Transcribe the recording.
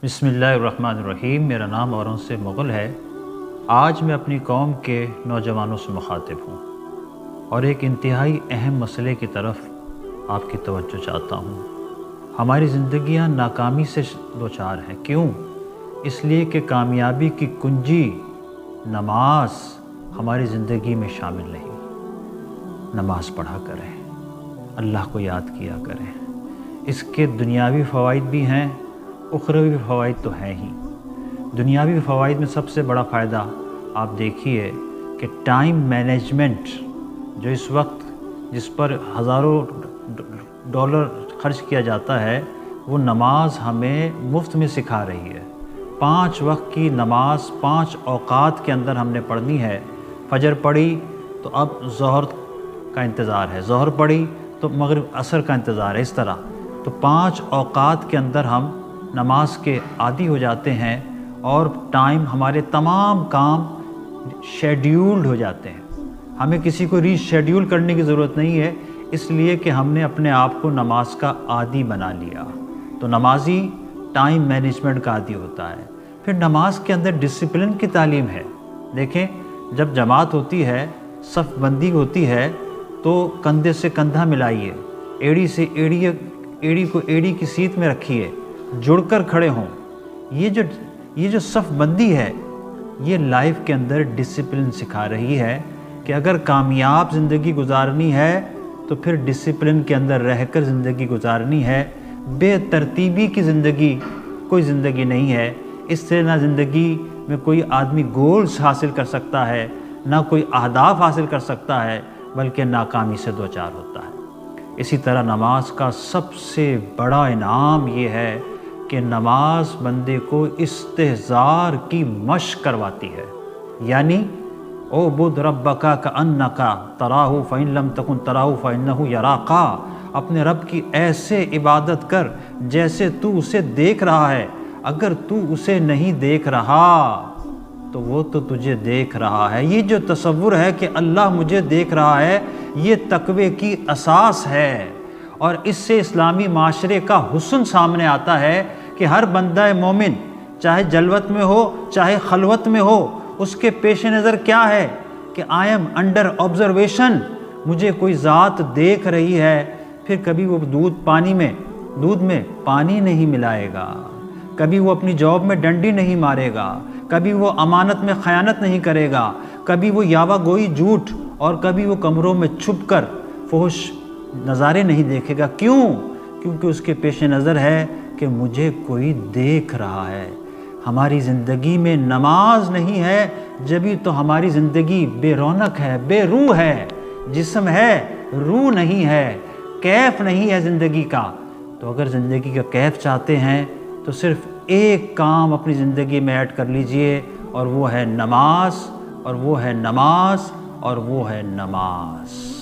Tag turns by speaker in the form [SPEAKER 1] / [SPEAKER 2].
[SPEAKER 1] بسم اللہ الرحمن الرحیم۔ میرا نام اوروں سے مغل ہے۔ آج میں اپنی قوم کے نوجوانوں سے مخاطب ہوں اور ایک انتہائی اہم مسئلے کی طرف آپ کی توجہ چاہتا ہوں۔ ہماری زندگیاں ناکامی سے دوچار ہیں۔ کیوں؟ اس لیے کہ کامیابی کی کنجی نماز ہماری زندگی میں شامل نہیں۔ نماز پڑھا کریں، اللہ کو یاد کیا کریں۔ اس کے دنیاوی فوائد بھی ہیں، اخروی فوائد تو ہیں ہی۔ دنیاوی فوائد میں سب سے بڑا فائدہ آپ دیکھیے کہ ٹائم مینجمنٹ، جو اس وقت جس پر ہزاروں ڈالر خرچ کیا جاتا ہے، وہ نماز ہمیں مفت میں سکھا رہی ہے۔ 5 وقت کی نماز 5 اوقات کے اندر ہم نے پڑھنی ہے۔ فجر پڑھی تو اب ظہر کا انتظار ہے، ظہر پڑھی تو مغرب عصر کا انتظار ہے، اس طرح تو 5 اوقات کے اندر ہم نماز کے عادی ہو جاتے ہیں اور ٹائم ہمارے تمام کام شیڈیولڈ ہو جاتے ہیں۔ ہمیں کسی کو ری شیڈیول کرنے کی ضرورت نہیں ہے، اس لیے کہ ہم نے اپنے آپ کو نماز کا عادی بنا لیا۔ تو نمازی ٹائم مینجمنٹ کا عادی ہوتا ہے۔ پھر نماز کے اندر ڈسپلن کی تعلیم ہے۔ دیکھیں، جب جماعت ہوتی ہے، صف بندی ہوتی ہے، تو کندھے سے کندھا ملائیے، ایڑی سے ایڑی کو ایڑی کی سیٹ میں رکھیے، جڑ کر کھڑے ہوں۔ یہ جو صف بندی ہے، یہ لائف کے اندر ڈسپلن سکھا رہی ہے کہ اگر کامیاب زندگی گزارنی ہے تو پھر ڈسپلن کے اندر رہ کر زندگی گزارنی ہے۔ بے ترتیبی کی زندگی کوئی زندگی نہیں ہے۔ اس سے نہ زندگی میں کوئی آدمی گولز حاصل کر سکتا ہے، نہ کوئی اہداف حاصل کر سکتا ہے، بلکہ ناکامی سے دوچار ہوتا ہے۔ اسی طرح نماز کا سب سے بڑا انعام یہ ہے کہ نماز بندے کو استحضار کی مشق کرواتی ہے، یعنی اعبد ربک کأنک تراہ فإن لم تکن تراہ فإنہ یراک۔ اپنے رب کی ایسے عبادت کر جیسے تو اسے دیکھ رہا ہے۔ اگر تو اسے نہیں دیکھ رہا تو وہ تو تجھے دیکھ رہا ہے۔ یہ جو تصور ہے کہ اللہ مجھے دیکھ رہا ہے، یہ تقوی کی اساس ہے، اور اس سے اسلامی معاشرے کا حسن سامنے آتا ہے کہ ہر بندہ مومن چاہے جلوت میں ہو چاہے خلوت میں ہو، اس کے پیش نظر کیا ہے کہ آئی ایم انڈر آبزرویشن، مجھے کوئی ذات دیکھ رہی ہے۔ پھر کبھی وہ دودھ میں پانی نہیں ملائے گا، کبھی وہ اپنی جاب میں ڈنڈی نہیں مارے گا، کبھی وہ امانت میں خیانت نہیں کرے گا، کبھی وہ یاوہ گوئی جھوٹ، اور کبھی وہ کمروں میں چھپ کر فحش نظارے نہیں دیکھے گا۔ کیونکہ اس کے پیش نظر ہے کہ مجھے کوئی دیکھ رہا ہے۔ ہماری زندگی میں نماز نہیں ہے، جبھی تو ہماری زندگی بے رونق ہے، بے روح ہے۔ جسم ہے، روح نہیں ہے، کیف نہیں ہے زندگی کا۔ تو اگر زندگی کا کیف چاہتے ہیں تو صرف ایک کام اپنی زندگی میں ایڈ کر لیجئے، اور وہ ہے نماز، اور وہ ہے نماز، اور وہ ہے نماز۔